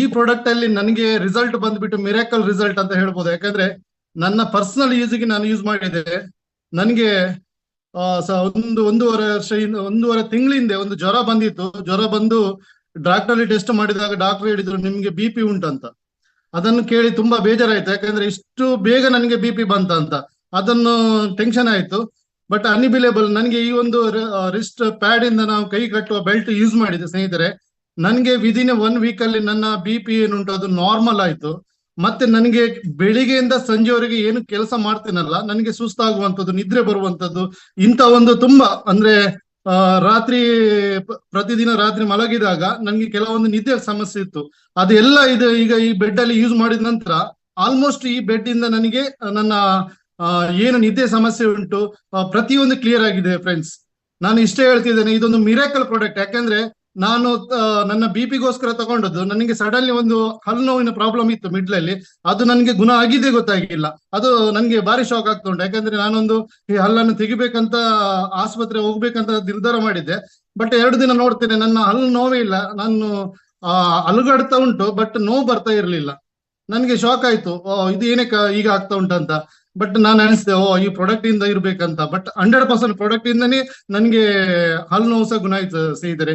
ಈ ಪ್ರಾಡಕ್ಟ್ ಅಲ್ಲಿ ನನಗೆ ರಿಸಲ್ಟ್ ಬಂದ್ಬಿಟ್ಟು ಮಿರಾಕಲ್ ರಿಸಲ್ಟ್ ಅಂತ ಹೇಳ್ಬೋದು. ಯಾಕಂದ್ರೆ ನನ್ನ ಪರ್ಸನಲ್ ಯೂಸ್ಗೆ ನಾನು ಯೂಸ್ ಮಾಡಿದೆ. ನನಗೆ ಒಂದೂವರೆ ವರ್ಷದಿಂದ, ಒಂದೂವರೆ ತಿಂಗಳ ಹಿಂದೆ ಒಂದು ಜ್ವರ ಬಂದಿತ್ತು. ಜ್ವರ ಬಂದು ಡಾಕ್ಟರ್ ಅಲ್ಲಿ ಟೆಸ್ಟ್ ಮಾಡಿದಾಗ ಡಾಕ್ಟರ್ ಹೇಳಿದ್ರು ನಿಮ್ಗೆ BP ಉಂಟಂತ. ಅದನ್ನು ಕೇಳಿ ತುಂಬಾ ಬೇಜಾರಾಯ್ತು, ಯಾಕಂದ್ರೆ ಇಷ್ಟು ಬೇಗ ನನಗೆ BP ಬಂತ ಅಂತ. ಅದನ್ನು ಟೆನ್ಷನ್ ಆಯ್ತು. ಬಟ್ ಅನ್ಬಿಲೇಬಲ್, ನನಗೆ ಈ ಒಂದು ರಿಸ್ಟ್ ಪ್ಯಾಡ್ ಇಂದ ನಾವು ಕೈ ಕಟ್ಟುವ ಬೆಲ್ಟ್ ಯೂಸ್ ಮಾಡಿದೆ ಸ್ನೇಹಿತರೆ. ನನಗೆ ವಿದಿನ್ 1 ವೀಕ್ ಅಲ್ಲಿ ನನ್ನ BP ಏನುಂಟು ಅದು ನಾರ್ಮಲ್ ಆಯ್ತು. ಮತ್ತೆ ನನಗೆ ಬೆಳಿಗ್ಗೆಯಿಂದ ಸಂಜೆವರೆಗೆ ಏನು ಕೆಲಸ ಮಾಡ್ತೇನಲ್ಲ, ನನಗೆ ಸುಸ್ತಾಗುವಂಥದ್ದು, ನಿದ್ರೆ ಬರುವಂತದ್ದು, ಇಂಥ ಒಂದು ತುಂಬಾ ಅಂದ್ರೆ ರಾತ್ರಿ ಪ್ರತಿದಿನ ರಾತ್ರಿ ಮಲಗಿದಾಗ ನನಗೆ ಕೆಲವೊಂದು ನಿದ್ದೆ ಸಮಸ್ಯೆ ಇತ್ತು. ಅದೆಲ್ಲ ಇದು ಈಗ ಈ ಬೆಡ್ ಅಲ್ಲಿ ಯೂಸ್ ಮಾಡಿದ ನಂತರ ಆಲ್ಮೋಸ್ಟ್ ಈ ಬೆಡ್ ಇಂದ ನನಗೆ ನನ್ನ ಏನು ನಿದ್ದೆ ಸಮಸ್ಯೆ ಉಂಟು ಪ್ರತಿಯೊಂದು ಕ್ಲಿಯರ್ ಆಗಿದೆ ಫ್ರೆಂಡ್ಸ್. ನಾನು ಇಷ್ಟೇ ಹೇಳ್ತಿದ್ದೇನೆ, ಇದೊಂದು ಮಿರಾಕಲ್ ಪ್ರಾಡಕ್ಟ್. ಯಾಕಂದ್ರೆ ನಾನು ನನ್ನ BP ಗೋಸ್ಕರ ತಗೊಂಡದ್ದು. ನನಗೆ ಸಡನ್ಲಿ ಒಂದು ಹಲ್ಲು ನೋವಿನ ಪ್ರಾಬ್ಲಮ್ ಇತ್ತು ಮಿಡ್ಲಲ್ಲಿ, ಅದು ನನಗೆ ಗುಣ ಆಗಿದೆ ಗೊತ್ತಾಗಿಲ್ಲ. ಅದು ನನಗೆ ಭಾರಿ ಶಾಕ್ ಆಗ್ತಾ ಉಂಟು. ಯಾಕಂದ್ರೆ ನಾನೊಂದು ಈ ಹಲ್ಲನ್ನು ತೆಗಿಬೇಕಂತ ಆಸ್ಪತ್ರೆ ಹೋಗ್ಬೇಕಂತ ನಿರ್ಧಾರ ಮಾಡಿದ್ದೆ. ಬಟ್ 2 ದಿನ ನೋಡ್ತೇನೆ ನನ್ನ ಹಲ್ಲು ನೋವೇ ಇಲ್ಲ. ನಾನು ಅಲುಗಾಡ್ತಾ ಉಂಟು, ಬಟ್ ನೋವು ಬರ್ತಾ ಇರ್ಲಿಲ್ಲ. ನನ್ಗೆ ಶಾಕ್ ಆಯ್ತು, ಇದು ಏನಕ್ಕೆ ಈಗ ಆಗ್ತಾ ಉಂಟಂತ. ಬಟ್ ನಾನು ಅನಿಸ್ದೆ ಈ ಪ್ರಾಡಕ್ಟ್ ಇಂದ ಇರ್ಬೇಕಂತ. ಬಟ್ 100% ಪ್ರಾಡಕ್ಟ್ ಇಂದನೇ ನನ್ಗೆ ಹಲ್ಲು ನೋವು ಸಹ ಗುಣ ಆಯ್ತು ಸ್ನೇಹಿತರೆ.